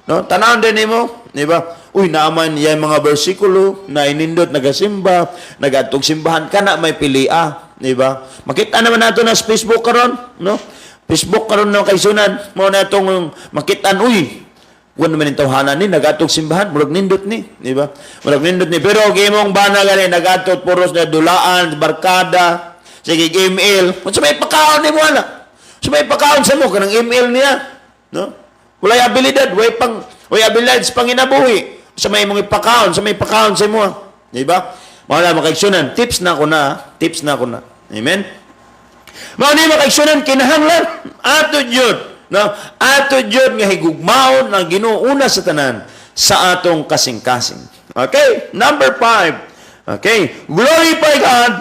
No? Tanawin din ni mo, di ba? Uy, naaman yan mga bersikulo, na inindot, nagasimba, nagatog simbahan ka na, may pilia. Di ba? Makita naman nato na sa Facebook karon, no? Facebook karon na kaisunan mo na itong makitaan, uy, kung naman yung tawhanan ni, nagatog simbahan, murag nindot ni, di ba? Murag nindot ni, pero gimong bana gani, nagatog puros na dulaan, barkada, sige, email, kung sa may pakaon ni mo, ala, sa may pakaon sa mo, kanang email niya, no? Walay abilidad, way abilidad sa panginabuhi, sa may mga pakaon, sa may pakaon sa mo, di ba? Wala makaigsunan, tips na ako na, amen? Mao ni makaigsunan kinahanglan ato jud, no? Ato jud nga higugmaon ang Ginoo una sa tanan sa atong kasing-kasing. Okay? Number 5. Okay? Glorify God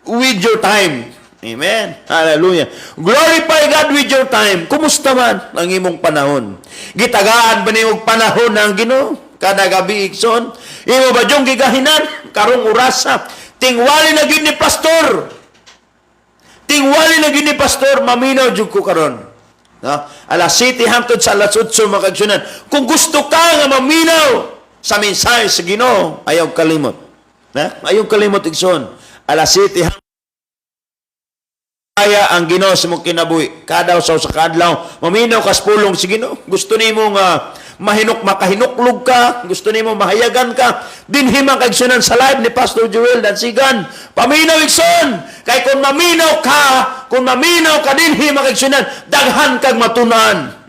with your time. Amen. Hallelujah. Glorify God with your time. Kumusta man ang imong panahon? Gitagaan ba niyong panahon ng Ginoo? Kada gabi ikson. Imo ba diyong gigahinan? Karong orasa. Tingwali na gid ni pastor. Tingwali na gid ni pastor. Maminaw jud ko karon. No? Alas 7 hangtod sa alas 8 makagsunan. Kung gusto ka nga maminaw sa mensahe sa Ginoo, ayaw kalimot. Ayaw kalimot ikson. Alas 7 kaya ang Ginoo sa mong kinabuhi. Kadaw sa kadlaw, maminaw kas pulong si Ginoo. Gusto nimo nga makahinuklog ka, gusto nimo mahayagan ka, dinhi man kagsunan sa live ni Pastor Joel Dansigan. Paminaw ikson. Kay kung maminaw ka dinhi makagsunan, daghan kag matunan.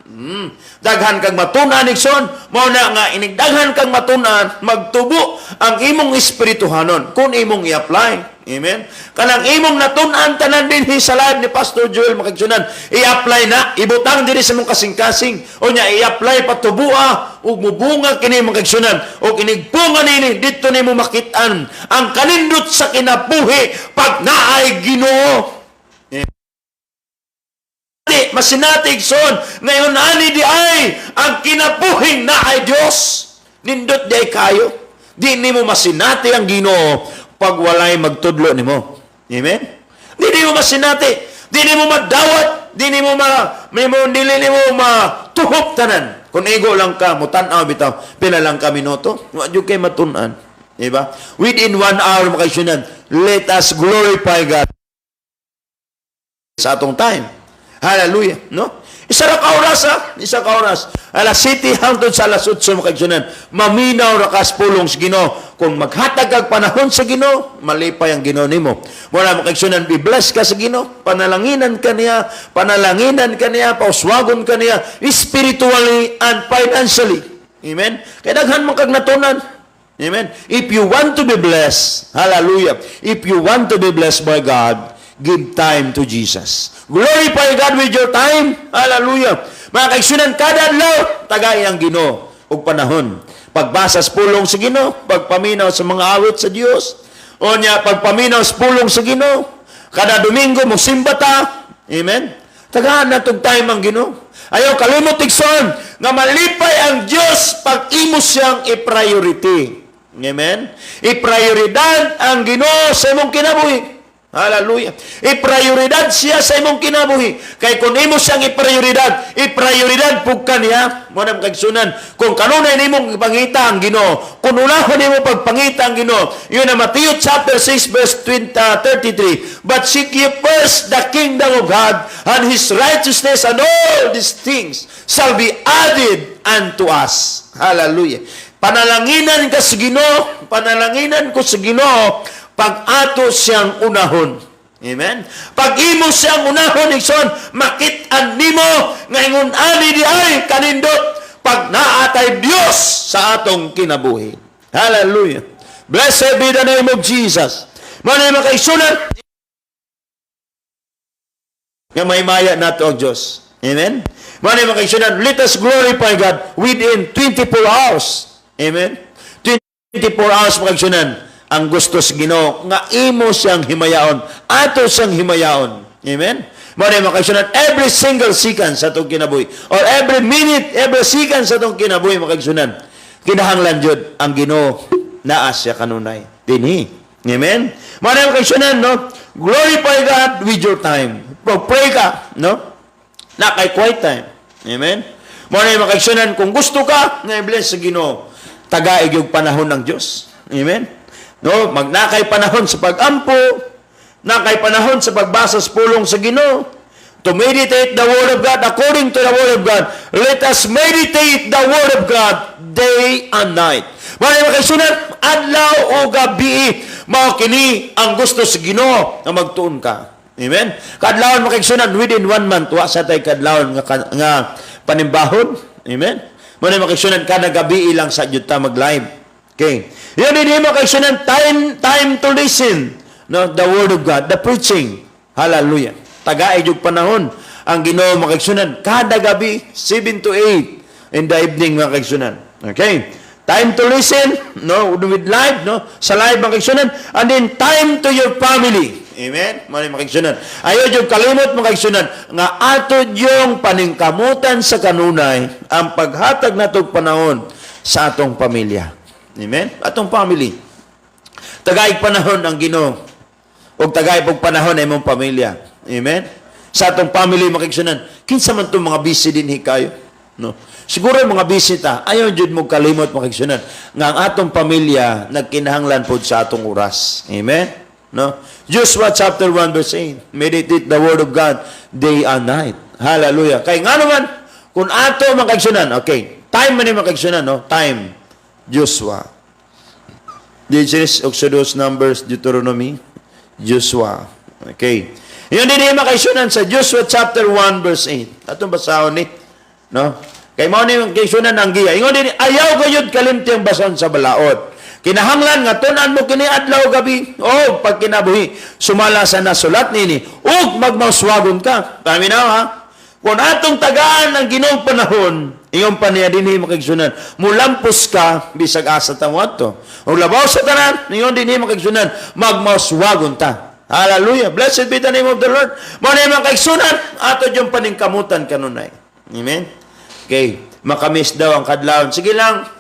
Daghan kag matunan ikson, mao na nga inigdaghan kag matunan, magtubo ang imong espirituhanon kung imong i-apply. Amen. Kanang imong natun-an tanan dinhi sa live ni Pastor Joel makagsunan, i-apply na, ibutang diri sa mong kasing-kasing, o nya i-apply patubua ug mubunga kini makagsunan, o kinigpunga nini didto nimo makit-an ang kanindot sa kinabuhi pag naay Ginoo. Masinatig son ngayon ani di ay ang kinabuhing na ay Dios nindot di ay kayo di nimo masinati ang Ginoo pag walay magtudlo nimo. Amen. Di nimo masinati, di nimo madawat, di nimo matuhop tanan. Kung ego lang ka mutan-aw bitaw pila lang ka minuto, wa jud kay matun-an, di ba? Within 1 hour makasunan, let us glorify God sa atong time. Hallelujah, no? Isa ka oras. Alas 7 hangtod sa alas 8 makagsunan. Maminaw ra kas pulong sa Ginoo. Kung maghatag kag panahon sa Ginoo, malipay ang Ginoo nimo. Wala makagsunan, be blessed ka sa Ginoo. Panalangin ka niya, pauswagon ka niya, spiritually and financially. Amen? Kaya daghan mo kag natunan. Amen? If you want to be blessed, hallelujah, if you want to be blessed by God, give time to Jesus. Glorify God with your time. Hallelujah. Mga kaigsunan, kada adlaw tagay ang Ginoo og panahon. Pagbasa sa pulong sa Ginoo, pagpaminaw sa mga awit sa Dios, o nya pagpaminaw sa pulong sa Ginoo. Kada Domingo mo simba ta. Amen. Tagaan na tug time ang Ginoo. Ayaw kalimot igsoon nga malipay ang Dios pag imo siyang i-priority. Amen. I-prioridad ang Ginoo sa imong kinabuhi. Hallelujah. I-prioridad siya sa imong kinabuhi. Kay kung imo siyang i-prioridad pug kaniya, mo nang kagsunan. Kung kanunay nimong pangita ang Ginoo, kung unahon nimo pagpangita ang Ginoo, yun na Matthew chapter 6 verse 33. But seek ye first the kingdom of God and His righteousness, and all these things shall be added unto us. Hallelujah. Panalanginan ka sa Ginoo, panalangin ko sa Ginoo, pag ato siyang unahon. Amen? Pag imo siyang unahon, ikson, makit-an nimo, ngayon ani di ay kanindot, pag naatay Dios sa atong kinabuhi. Hallelujah. Blessed be the name of Jesus. Manay makaisunan, nga may maya nato ang Diyos. Amen? Manay makaisunan, let us glorify God within 24 hours. Amen? 24 hours makaisunan, ang gusto sa Ginoo nga imo siyang himayaon, ato siyang himayaon. Amen? Mao makagsunan every single second sa atong kinabuhi, or every minute, every second sa atong kinabuhi makagsunan. Kinahanglan jud ang Ginoo naa siya kanunay dinhi. Amen? Mao makagsunan, no? Glorify God with your time. Pray ka, no? Na kay quiet time. Amen? Mao makagsunan kung gusto ka nga i-bless sa Ginoo, tagaig yung panahon ng Dios. Amen? No, magnakay panahon sa pag-ampo, nakay panahon sa pagbasa sa pulong sa Ginoo, to meditate the Word of God according to the Word of God. Let us meditate the Word of God day and night. Mga makaisunat, adlaw o gabi, mao kini ang gusto sa Ginoo na magtuon ka. Amen? Kadlawon makaisunat within 1 month, wa sa tay kadlawon nga panimbahon. Amen? Mga makaisunat kada gabi ilang sa jud ta mag-live. Okay. Yan din mo kaigsunan, time to listen, no, the word of God, the preaching. Hallelujah. Tagaay jud panahon ang Ginoo makaigsunan kada gabi 7 to 8 in the evening makaigsunan. Okay? Time to listen, no, with live, no, sa live makaigsunan, and then time to your family. Amen? Mao ni makigsunan. Ayaw jud kalimot makigsunan nga ato yung paningkamutan sa kanunay ang paghatag natong panahon sa atong pamilya. Amen? Atong family. Tagaig panahon ang Ginoo. O tagaig pog panahon ay mong pamilya. Amen? Sa atong family makigsunan. Kinsa man tong mga busy dinhi kayo? No? Siguro mga busy ta. Ayaw jud mo kalimot makigsunan nga ang atong pamilya nagkinahanglan pod sa atong oras. Amen? No? Joshua chapter 1 verse 8. Meditate the word of God day and night. Hallelujah. Kay nga naman, kung ato makigsunan, okay, time man ni makigsunan, no? Time. Joshua. Genesis, Exodus, Numbers, Deuteronomy, Joshua. Okay. Yun din yung makigsunan sa Joshua chapter 1 verse 8. Atong basahon ni, no? Kay mao ni makigsunan ang giya. Ingon din, ayaw gayud kalimti ang bason sa balaod. Kinahanglan nga tunan mo kini adlaw gabi o pag kinabuhi sumala sa nasulat nini ug magmauswagon ka. Kami na ha. Kung atong tagaan ang Ginoong panahon, iyon pa niya dinhi makigsunan. Mulampos ka bisag asa ta mo adto. Ug labaw sa tanan, iyon dinhi makigsunan, magmauswagon ta. Hallelujah. Blessed be the name of the Lord. Mao ni makigsunan ato yung paningkamutan kanunay. Amen. Okay, makamis daw ang kadlawon. Sige lang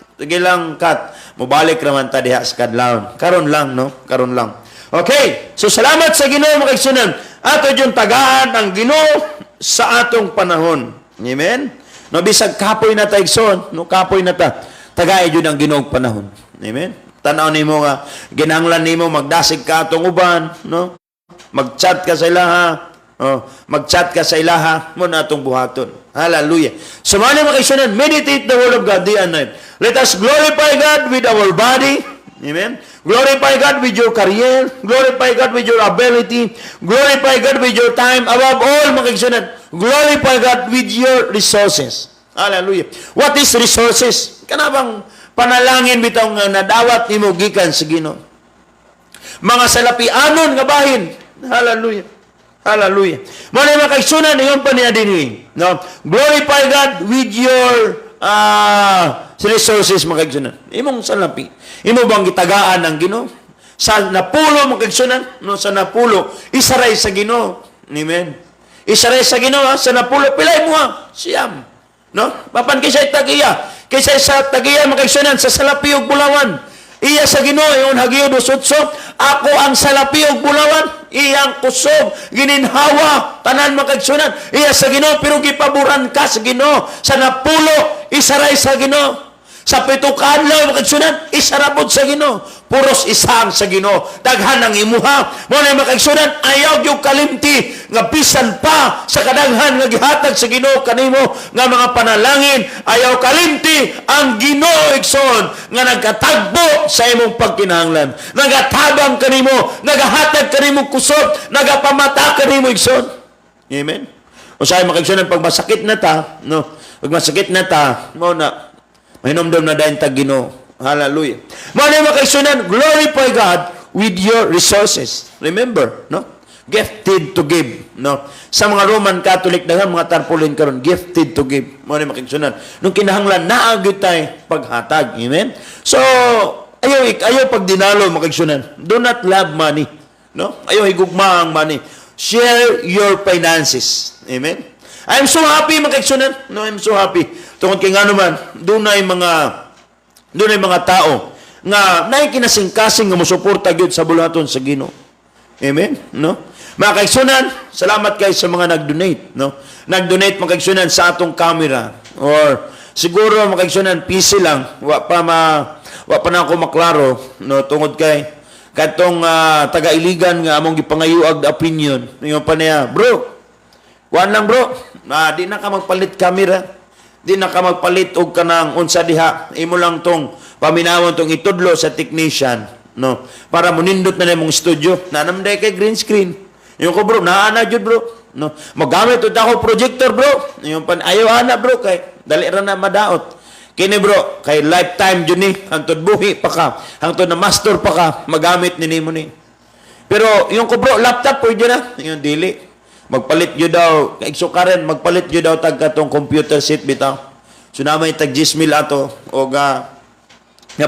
kat. Mubalik naman ta diha sa kadlawon. Karon lang, no? Karon lang. Okay. So, salamat sa Ginoo makigsunan. Ato yung tagaan ang Ginoo sa atong panahon. Amen? No, bisag kapoy na ta igsoon, no? Kapoy na ta. Tagaay yun ang Ginoong panahon. Amen? Tanaw nimo nga, ginanglan nimo magdasig ka atong uban, no? Mag-chat ka sa ilaha. Oh, mag-chat ka sa ilaha mo na atong buhaton. Hallelujah. So, mali makigsunan, meditate the word of God day and night. Let us glorify God with our body. Amen. Glorify God with your career. Glorify God with your ability. Glorify God with your time. Above all, makigsunan, glorify God with your resources. Hallelujah. What is resources? Kanabang panalangin bitaw nga nadawat nimo gikan sa Ginoo. Mga salapianon nga bahin. Hallelujah. Hallelujah. Mao ni makigsunan iyon pa niya dinhi. No? Glorify God with your resources makigsunan. Imong salapi. Imo bang gitagaan ang Ginoo? Sa napulo makigsunan, no, sa napulo isaray sa Ginoo. Amen. Isaray sa Ginoo sa napulo pilay mo ha. Siyam. No? Papan kaysa tagiya. Kaysa sa tagiya makigsunan sa salapi ug bulawan. Iya sa Ginoo iyon hagiyo dusutso. Ako ang salapi ug bulawan. Iyang kusog, gininhawa, tanan makagsunan. Iya sa Ginoo pero gipaboran ka sa Ginoo. Sa napulo, isaray sa Ginoo. Sa pitukan lang makagsunan, isarabot sa Ginoo. Puros isang sa Ginoo. Daghan ang imuha. Mo na makagsunan, ayaw yung kalimti nga bisan pa sa kadaghan nga gihatag sa Ginoo kanimo nga mga panalangin. Ayaw kalimti ang Ginoo igsoon nga nagkatagbo sa imong pagkinahanglan. Nagatabang kanimo, nagahatag kanimo kusog, nagapamata kanimo igsoon. Amen. O sa makagsunan pag masakit na ta, no? Pag masakit na ta, mo na mahinomdom na dayon tag Ginoo. Hallelujah. Mao ni makigsunan, glorify God with your resources. Remember, no? Gifted to give, no? Sa mga Roman Catholic daghang mga tarpaulin karon, gifted to give. Mao ni makigsunan. Nung kinahanglan naa gyud tay paghatag. Amen. So, ayaw pag dinalo makigsunan. Do not love money, no? Ayaw higugma ang money. Share your finances. Amen. I'm so happy makigsunan. No, I'm so happy. Tungod kay nga naman, doon ay mga tao nga naay kinasing-kasing nga mosuporta gyud sa bulaton sa Ginoo. Amen, no? Mga kaigsunan, salamat kay sa mga nag-donate, no? Nag-donate mga kaigsunan sa atong camera or siguro mga kaigsunan PC lang, wa pa na ako maklaro, no, tungod kay katong taga-iligan nga among gipangayuag the opinion. Yung pa niya, bro. Kuan lang bro, di na ka magpalit camera. Di na ka magpalit og kanang unsa diha. Imo lang tong paminawon tong itudlo sa technician, no? Para munindot na nimong studio. Nanamday kay green screen. Yung ko bro, naana jud bro, no? Magamit ud ako projector bro. Yung pan ayo ana bro kay dali ra na madaot. Kini bro, kay lifetime jud ni hangtod buhi pa ka, hangtod na master pa ka, magamit ni nimo ni. Pero yung ko bro, laptop pwede na, yung dili. Magpalit yun daw, kaigsukaran, magpalit yun daw tag katong computer seat bitaw. So namay tag 10,000 ato, o nga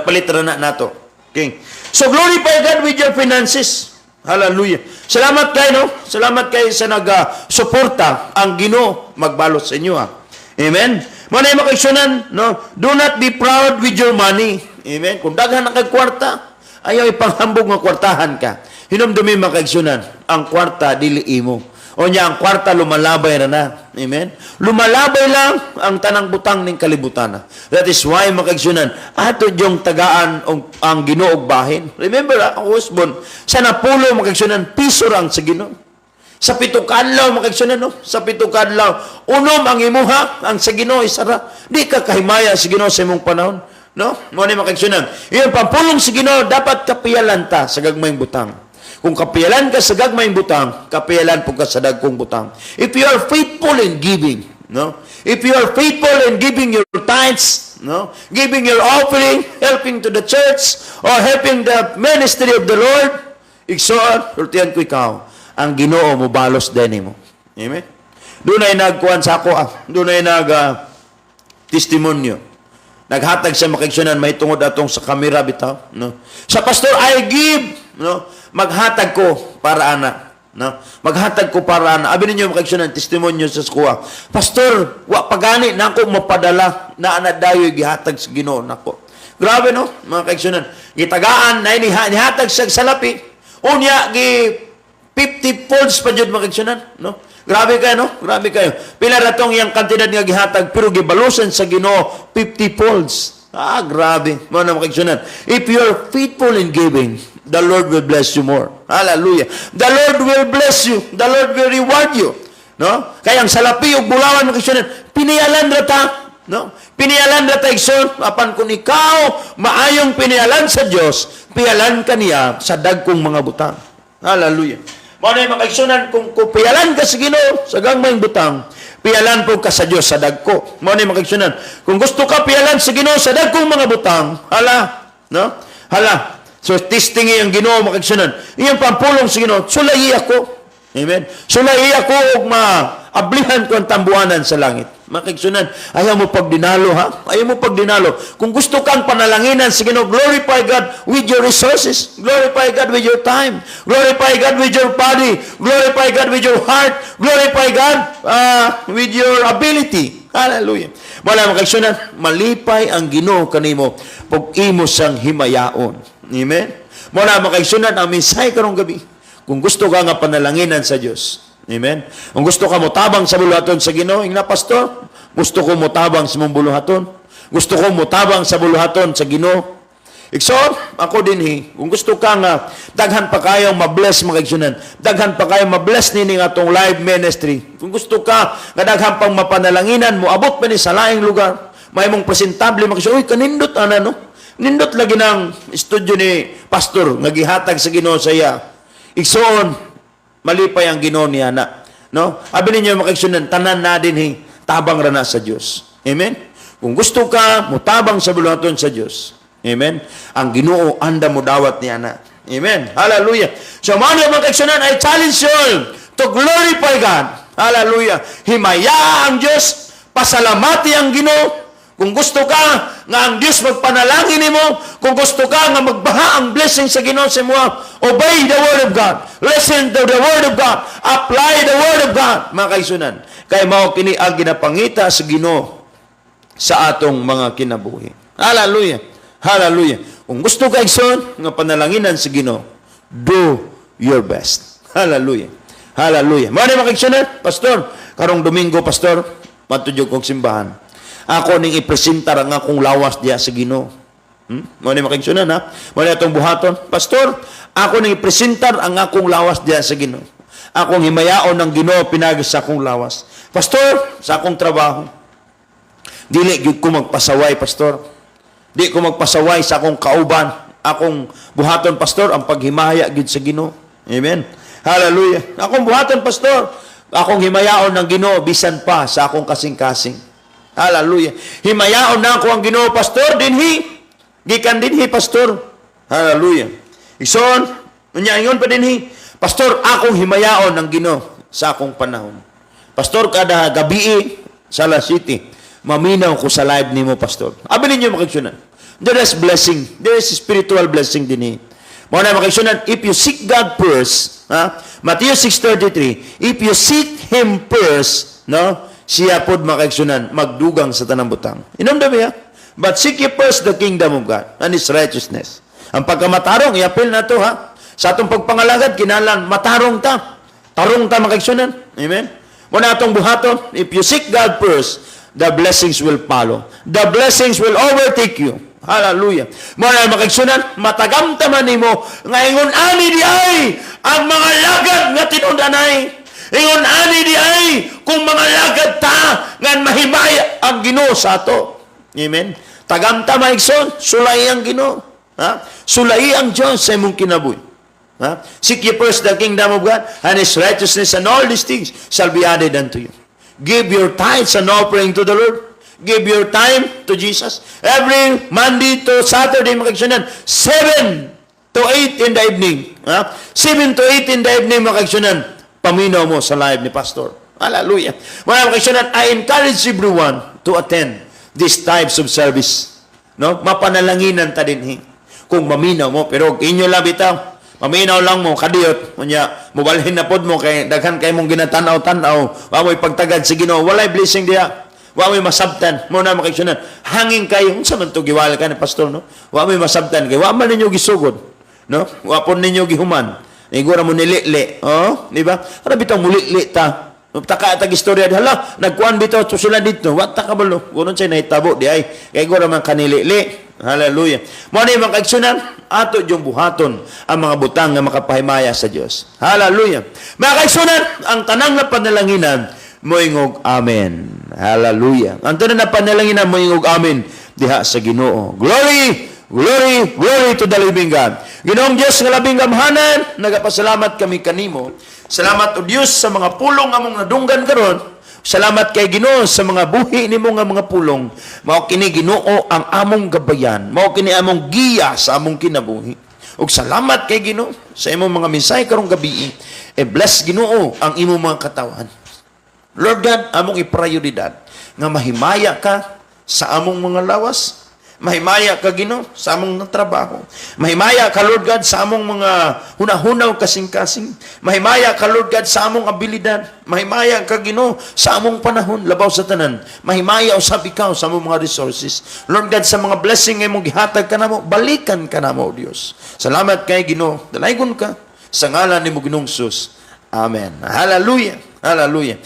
palit na nato. Okay. So glorify God with your finances. Hallelujah. Salamat kayo, no? Salamat kayo sa nag-suporta ang Ginoo magbalot sa inyo, ha? Amen? Manay makaigsunan, no? Do not be proud with your money. Amen? Kung daghan na kag kwarta, ayaw ipanghambog nga kwartahan ka. Hinumdumi makaigsunan, ang kwarta dili imo. O niya, ang kwarta lumalabay na. Amen? Lumalabay lang ang tanang butang ng kalibutan. That is why makaigsunan, ato yung tagaan ang Ginoo og bahin. Remember, ang husband, sa napulo makaigsunan, piso rang sa Ginoo. Sa pitukadlaw makaigsunan, no? Sa pitukadlaw, unom ang imuha, ang sa Ginoo isara. Di ka kahimaya sa Ginoo sa imong panahon. No? Muna makaigsunan. Yung pampulong sa Ginoo, dapat kapiyalan ta sa gagmayng butang. Kung kapiyalan ka sa gagmayng butang, kapiyalan po ka sa dagkong butang. If you are faithful in giving, no? If you are faithful in giving your tithes, no? Giving your offering, helping to the church, or helping the ministry of the Lord, igsoon, ultihan ko ikaw, ang Ginoo mo balos din mo. Amen? Doon ay nagkuhan sa ako, doon ay testimonyo. Naghatag sa makaigsunan, may tungod atong sa kamera bitaw, no? Sa pastor, I give, no? Maghatag ko para ana, no? Maghatag ko para ana. Abi ninyo makaigsunan testimonyo sa skuha. Pastor, wa pagani na ako mapadala na ana dayoy gihatag sa Ginoo nako. Grabe, no? Mga kaigsunan, gitagaan na nihatag sa salapi. Unya gi 50 folds pa jud mga kaigsunan, no? Grabe kayo, no? Grabe kayo. Pila ra tong yang kantidad nga gihatag pero gibalusan sa Ginoo 50 folds. Grabe. Mga makaigsunan. If you are faithful in giving, the Lord will bless you more. Hallelujah. The Lord will bless you. The Lord will reward you. No? Kaya ang salapi ug bulawan makaigsunan, pinialan ra ta, no? Pinialan ra ta igsoon apan kung ikaw maayong pinialan sa Dios, pialan kaniya sa dagkong mga butang. Hallelujah. Manay makaigsunan kung pialan ka sa Ginoo sa gagmayng butang, pialan po ka sa Dios sa dagko. Manay makaigsunan kung gusto ka pialan sa Ginoo sa dagkong mga butang, hala, no? Hala. So testing ang Ginoo makaigsunan. Iyang pampulong sa Ginoo, sulayi ako. Amen. Sulayi ako ug maablihan ko ang tambuanan sa langit. Makaigsunan, ayaw mo pagdinalo, ha? Ayaw mo pagdinalo. Kung gusto kang panalanginan sa Ginoo, glorify God with your resources. Glorify God with your time. Glorify God with your body. Glorify God with your heart. Glorify God with your ability. Hallelujah. Wala makaigsunan, malipay ang Ginoo kanimo pag imo sang himayaon. Amen. Muna makaigsunan ang minsay karong gabi. Kung gusto ka nga panalanginan sa Dios. Amen. Kung gusto ka motabang sa buluhaton sa Ginoo, ingna pastor, gusto ko motabang sa mong buluhaton. Gusto ko motabang sa buluhaton sa Ginoo. Ikson, ako din kung gusto ka nga daghan pa kayong mabless makaigsunan. Daghan pa kayong mabless nini nga tong live ministry. Kung gusto ka nga daghan pang mapanalanginan mo abot pa ni sa laing lugar. May mong presentable makaigsunan, uy kanindot ana no. Nindot lagi ng studio ni pastor nga gihatag sa Ginoo sa iya. Igsoon, malipay ang Ginoo niya na. No? Abi ninyo makaigsunan, tanan na din tabang ra na sa Dios. Amen? Kung gusto ka, mutabang sa buluhaton sa Dios. Amen? Ang Ginoo anda mo dawat niya na. Amen? Hallelujah. So, mga makaigsunan, I challenge you all to glorify God. Hallelujah. Himaya ang Dios, pasalamati ang Ginoo. Kung gusto ka nga ang Diyos magpanalangin nimo, kung gusto ka nga magbaha ang blessing sa Ginoo sa imo, obey the word of God. Listen to the word of God. Apply the word of God. Mga kaigsunan, kay mao kini ang ginapangita sa Ginoo sa atong mga kinabuhi. Hallelujah. Hallelujah. Kung gusto ka igsoon nga panalanginan sa Ginoo, do your best. Hallelujah. Hallelujah. Mga kaigsunan, pastor, karong Domingo, pastor, matudyo kong simbahan. Ako ning ipresentar ang akong lawas diya sa Ginoo. Mo ni makaigsunan, ha? Mo ni atong buhaton, pastor, ako ning ipresentar ang akong lawas diya sa Ginoo. Akong himayaon ng Ginoo pinagi sa akong lawas. Pastor, sa akong trabaho. Dili gyud ko magpasaway, pastor. Di ko magpasaway sa akong kauban. Akong buhaton, pastor, ang paghimaya gyud sa Ginoo. Amen. Hallelujah. Akong buhaton, pastor, akong himayaon ng Ginoo bisan pa sa akong kasing-kasing. Hallelujah. Himayaon na ako ang Ginoo, pastor, dinhi. Gikan dinhi, pastor. Hallelujah. Ison, unyayon pa dinhi. Pastor, akong himayaon ng Ginoo sa akong panahon. Pastor, kada gabi sa La City, maminaw ko sa live nimo, pastor. Abi ninyo makaigsunan. There is blessing. There is spiritual blessing dinhi. Mo na makaigsunan, if you seek God first, Matthew 6:33, if you seek Him first, no, siya pod makaigsunan, magdugang sa tanang butang. Inumdami ha? But seek ye first the kingdom of God and His righteousness. Ang pagkamatarong, i-appeal na to ha. Sa atong pagpangalagad, kinalan, matarong ta. Tarong ta makaigsunan. Amen? Muna atong buhaton, if you seek God first, the blessings will follow. The blessings will overtake you. Hallelujah. Muna makaigsunan, matagamtaman nimo nga ingon ani di ay ang mga lagad nga tinundanay. Ingon ani di ay kung mga lagad ta nga mahimaya ang Ginoo sa ato. Amen. Tagamtama igsoon, sulay ang Ginoo. Sulay ang Diyos sa imong kinabuhi. Seek ye first the kingdom of God and His righteousness, and all these things shall be added unto you. Give your tithes and offering to the Lord. Give your time to Jesus. Every Monday to Saturday, makaigsunan, 7 to 8 in the evening. 7 to 8 in the evening, makaigsunan, paminaw mo sa live ni Pastor. Hallelujah. Mga makaigsunan, I encourage everyone to attend these types of service. No? Mapanalanginan ta din. Kung maminaw mo, pero inyo lang bitaw. Maminaw lang mo, kadiyot. Mubalhin na pod mo, kay daghan kay mong ginatanaw-tanaw. Wamoy pagtagad sa Ginoo, walay blessing diha. Wamoy masabtan. Muna makaigsunan, hangin kayo. Unsa man to giwala ka ni Pastor, no? Wamoy masabtan kay wa man ninyo gisugod, no? Wa pon ninyo gihuman. Igura mo nilili, oh, di ba? Ara bitaw mulili ta. Taka tag istorya hala, nagkuan bitaw susulan dito. Wa ta kabalo. Kunon say nahitabo di ay. Kay igura man kanilili. Hallelujah. Mo ni makaigsunan, ato yung buhaton ang mga butang nga makapahimaya sa Dios. Hallelujah. Makaigsunan, ang tanang na panalanginan moingog amen. Hallelujah. Ang tanang na panalanginan moingog amen diha sa Ginoo. Glory, glory, glory to the living God. Ginoong Dios nga labing gamhanan, nagapasalamat kami kanimo. Salamat o Dios sa mga pulong among nadunggan karon. Salamat kay Ginoo sa mga buhi nimo nga mga pulong. Mao kini Ginoo ang among gabayan. Mao kini among giya sa among kinabuhi. Ug salamat kay Ginoo sa imong mga mensahe karong gabi. Bless Ginoo ang imong mga katawan. Lord God, among iprioridad nga mahimaya ka sa among mga lawas. Mahimaya ka Ginoo sa among trabaho. Mahimaya ka Lord God sa among mga hunahunaw kasing-kasing. Mahimaya ka Lord God sa among abilidad. Mahimaya ka Ginoo sa among panahon labaw sa tanan. Mahimaya usab ikaw sa among mga resources. Lord God, sa mga blessing nga imong gihatag kanamo, balikan kanamo o Dios. Salamat kay Ginoo. Dalaygon ka sa ngalan nimo Ginoong Hesus. Amen. Hallelujah. Hallelujah.